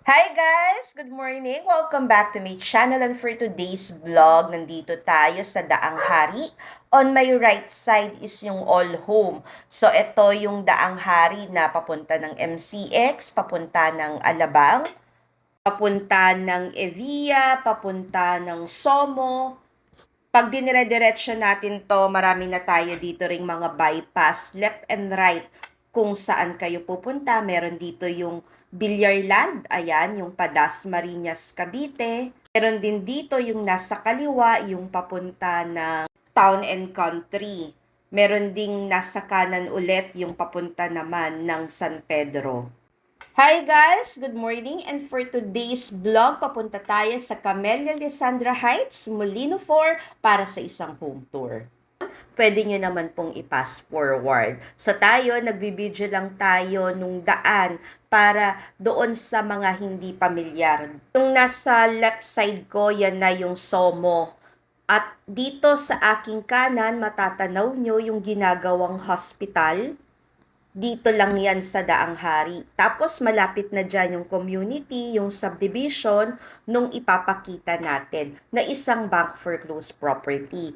Hi guys! Good morning! Welcome back to my channel and for today's vlog, nandito tayo sa Daang Hari. On my right side is yung All Home. So ito yung Daang Hari na papunta ng MCX, papunta ng Alabang, papunta ng Evia, papunta ng Somo. Pag dinire-diretso natin to, marami na tayo dito ring mga bypass, left and right, kung saan kayo pupunta. Meron dito yung Bilyarland, ayan, yung Padas Marinas, Cavite. Meron din dito yung nasa kaliwa, yung papunta ng Town and Country. Meron ding nasa kanan ulit yung papunta naman ng San Pedro. Hi guys! Good morning and for today's vlog, papunta tayo sa Camellia Alessandra Heights, Molino 4 para sa isang home tour. Pwede nyo naman pong i-pass forward. So tayo, nagbibideo lang tayo nung daan para doon sa mga hindi pamilyar. Yung nasa left side ko, yan na yung Somo. At dito sa aking kanan, matatanaw nyo yung ginagawang hospital. Dito lang yan sa Daang Hari. Tapos malapit na dyan yung community, yung subdivision, nung ipapakita natin na isang bank foreclosed property.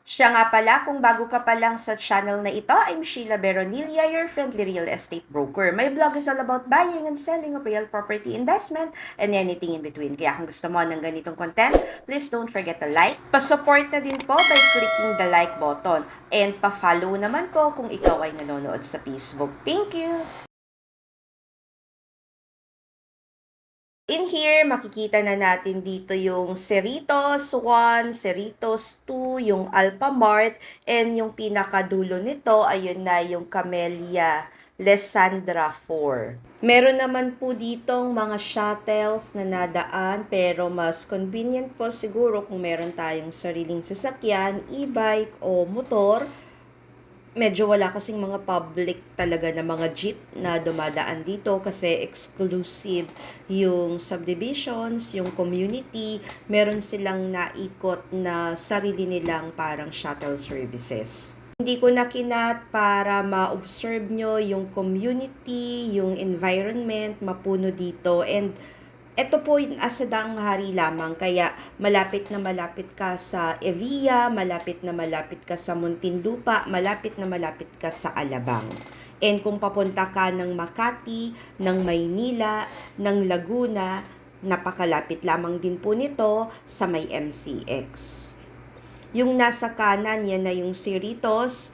Siya nga pala, kung bago ka pa lang sa channel na ito, I'm Sheila Beronilla, your friendly real estate broker. My blog is all about buying and selling of real property investment and anything in between. Kaya kung gusto mo ng ganitong content, please don't forget to like. Pa-support na din po by clicking the like button. And pa-follow naman po kung ikaw ay nanonood sa Facebook. Thank you! In here, makikita na natin dito yung Cerritos 1, Cerritos 2, yung Alphamart, and yung pinakadulo nito, ayun na yung Camellia Alessandra 4. Meron naman po ditong mga shuttles na nadaan, pero mas convenient po siguro kung meron tayong sariling sasakyan, e-bike o motor. Medyo wala kasing mga public talaga na mga jeep na dumadaan dito kasi exclusive yung subdivisions, yung community, meron silang naikot na sarili nilang parang shuttle services. Hindi ko na kinat para ma-observe nyo yung community, yung environment, mapuno dito, and ito po yung asadang hari lamang, kaya malapit na malapit ka sa Evia, malapit na malapit ka sa Muntinlupa, malapit na malapit ka sa Alabang. And kung papunta ka ng Makati, ng Maynila, ng Laguna, napakalapit lamang din po nito sa may MCX. Yung nasa kanan, yan na yung Cerritos.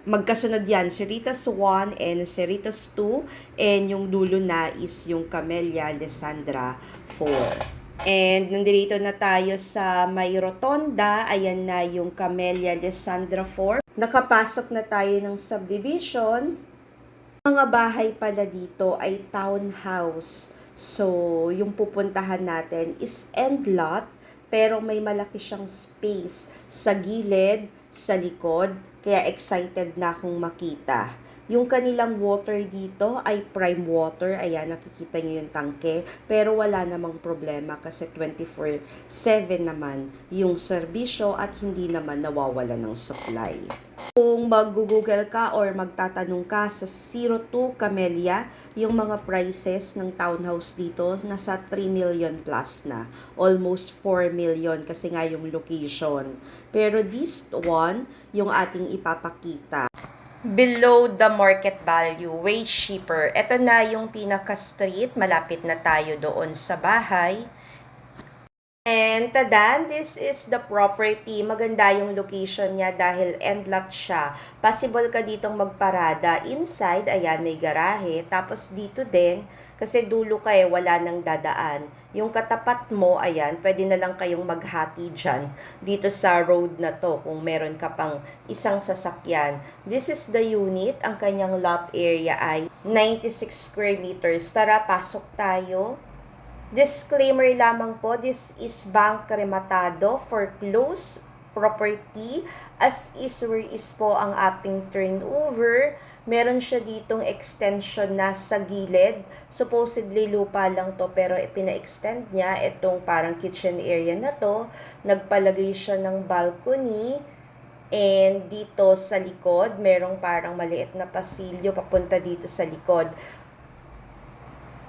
Magkasunod yan, Cerritos 1 and Cerritos 2, and yung dulo na is yung Camellia Alessandra 4. And nandito na tayo sa may rotonda, ayan na yung Camellia Alessandra 4. Nakapasok na tayo ng subdivision. Mga bahay pala dito ay townhouse. So, yung pupuntahan natin is end lot, pero may malaki siyang space sa gilid, sa likod, kaya excited na akong makita. Yung kanilang water dito ay prime water. Ayan, nakikita niyo yung tangke. Pero wala namang problema kasi 24/7 naman yung serbisyo at hindi naman nawawala ng supply. Kung mag-google ka or magtatanong ka sa 02 Camellia, yung mga prices ng townhouse dito nasa 3 million plus na. Almost 4 million kasi nga yung location. Pero this one, yung ating ipapakita, below the market value, way cheaper. Ito na yung pinaka-street, malapit na tayo doon sa bahay. And tadan, this is the property. Maganda yung location niya dahil end lot siya. Possible ka ditong magparada. Inside, ayan, may garahe. Tapos dito din, kasi dulo ka wala nang dadaan. Yung katapat mo, ayan, pwede na lang kayong maghati dyan. Dito sa road na to, kung meron ka pang isang sasakyan. This is the unit. Ang kanyang lot area ay 96 square meters. Tara, pasok tayo. Disclaimer lamang po, this is bank rematado for close property. As is where is po ang ating turnover. Meron siya ditong extension na sa gilid. Supposedly lupa lang to pero pina-extend niya itong parang kitchen area na to. Nagpalagay siya ng balcony. And dito sa likod, merong parang maliit na pasilyo papunta dito sa likod.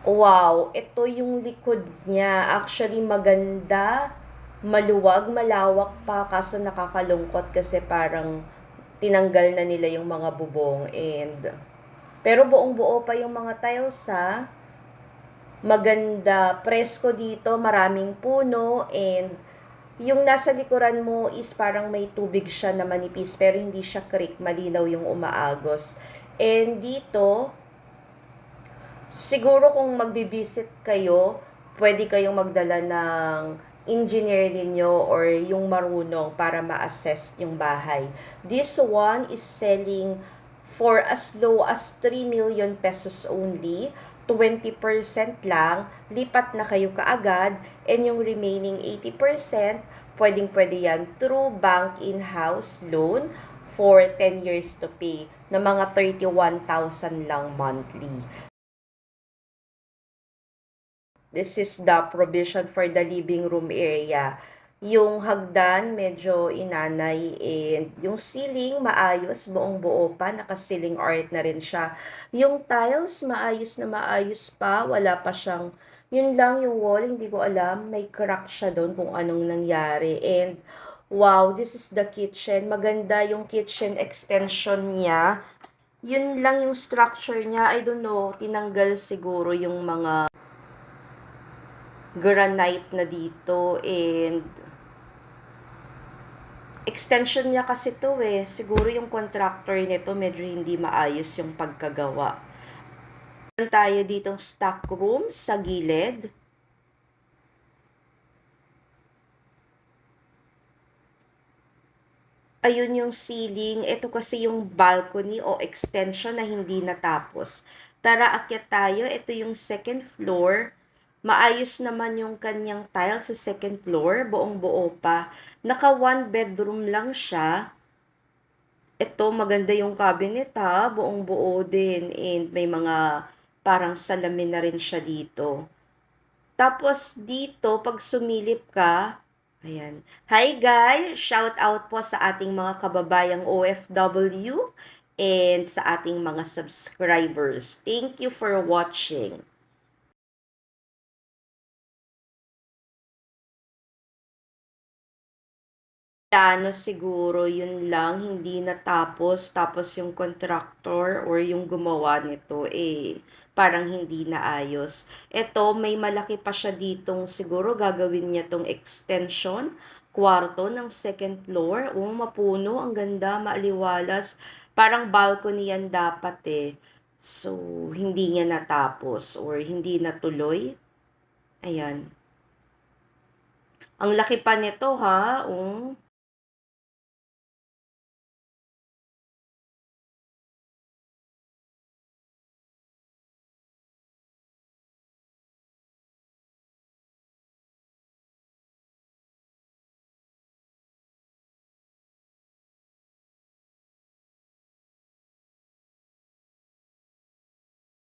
Wow, ito yung likod niya. Actually, maganda, maluwag, malawak pa, kaso nakakalungkot kasi parang tinanggal na nila yung mga bubong and pero buong-buo pa yung mga tiles ha. Maganda, presko dito, maraming puno and yung nasa likuran mo is parang may tubig siya na manipis pero hindi siya creek, malinaw yung umaagos. And dito, siguro kung magbi-visit kayo, pwede kayong magdala ng engineer ninyo or yung marunong para ma-assess yung bahay. This one is selling for as low as 3 million pesos only. 20% lang, lipat na kayo kaagad, and yung remaining 80%, pwedeng-pwede yan through bank in-house loan for 10 years to pay na mga 31,000 lang monthly. This is the provision for the living room area. Yung hagdan, medyo inanay, and yung ceiling, maayos, buong-buo pa, naka-ceiling art na rin siya. Yung tiles, maayos na maayos pa, wala pa siyang, yun lang yung wall, hindi ko alam, may crack siya doon kung anong nangyari. And, wow, this is the kitchen. Maganda yung kitchen extension niya. Yun lang yung structure niya, I don't know, tinanggal siguro yung mga granite na dito and extension niya kasi to eh. Siguro yung contractor nito medyo hindi maayos yung pagkagawa. Meron tayo ditong stock room sa gilid. Ayun yung ceiling. Ito kasi yung balcony o extension na hindi natapos. Tara, akyat tayo. Ito yung second floor. Maayos naman yung kanyang tile sa second floor. Buong-buo pa. Naka one bedroom lang siya. Ito, maganda yung cabinet ha. Buong-buo din. And may mga parang salamin na rin siya dito. Tapos dito, pag sumilip ka, ayan. Hi guys! Shout out po sa ating mga kababayang OFW and sa ating mga subscribers. Thank you for watching. Plano siguro, yun lang, hindi natapos. Tapos yung contractor or yung gumawa nito, parang hindi naayos. Ito, may malaki pa siya ditong siguro gagawin niya tong extension, kwarto ng second floor. Mapuno, ang ganda, maaliwalas. Parang balcony yan dapat eh. So, hindi niya natapos or hindi natuloy. Ayan. Ang laki pa nito ha.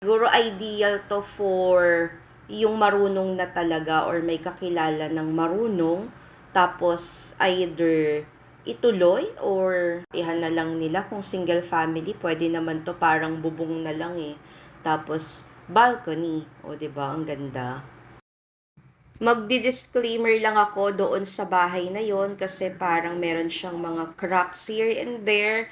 Siguro ideal to for yung marunong na talaga or may kakilala ng marunong. Tapos either ituloy or ihan na lang nila kung single family. Pwede naman to parang bubong na lang eh. Tapos balcony. O, 'di ba? Ang ganda. Magdi-disclaimer lang ako doon sa bahay na yon kasi parang meron siyang mga cracks here and there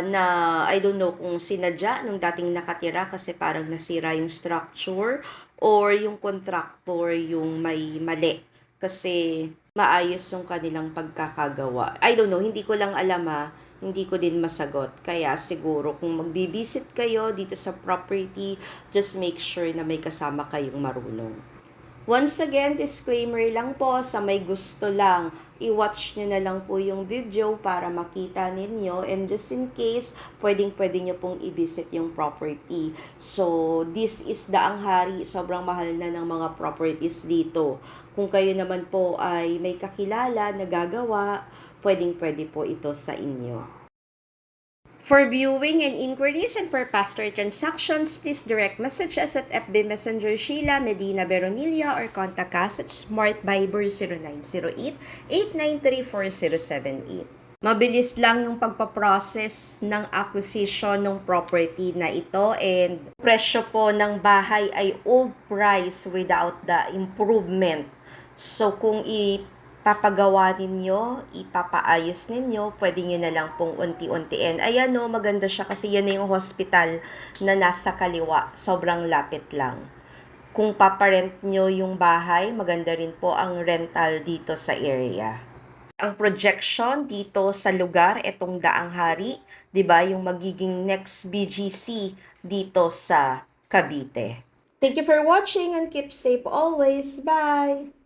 na I don't know kung sinadya nung dating nakatira kasi parang nasira yung structure or yung contractor yung may mali kasi maayos yung kanilang pagkakagawa. I don't know, hindi ko lang alam hindi ko din masagot. Kaya siguro kung magbibisit kayo dito sa property, just make sure na may kasama kayong marunong. Once again, disclaimer lang po sa may gusto lang. I-watch nyo na lang po yung video para makita ninyo. And just in case, pwedeng-pwede nyo pong i-visit yung property. So, this is Daang Hari. Sobrang mahal na ng mga properties dito. Kung kayo naman po ay may kakilala na gagawa, pwedeng-pwede po ito sa inyo. For viewing and inquiries and per pastor transactions, please direct message us at FB Messenger Sheila Medina Veronilla or contact us at Smart Viber 0908 8934078. Mabilis lang yung pagpaprocess ng acquisition ng property na ito, and presyo po ng bahay ay old price without the improvement. So kung ipapagawa ninyo, ipapaayos ninyo, pwede nyo na lang pong unti-untiin. Ayan o, maganda siya kasi yan na yung hospital na nasa kaliwa. Sobrang lapit lang. Kung paparent nyo yung bahay, maganda rin po ang rental dito sa area. Ang projection dito sa lugar, etong Daang Hari, 'di ba, yung magiging next BGC dito sa Cavite. Thank you for watching and keep safe always. Bye!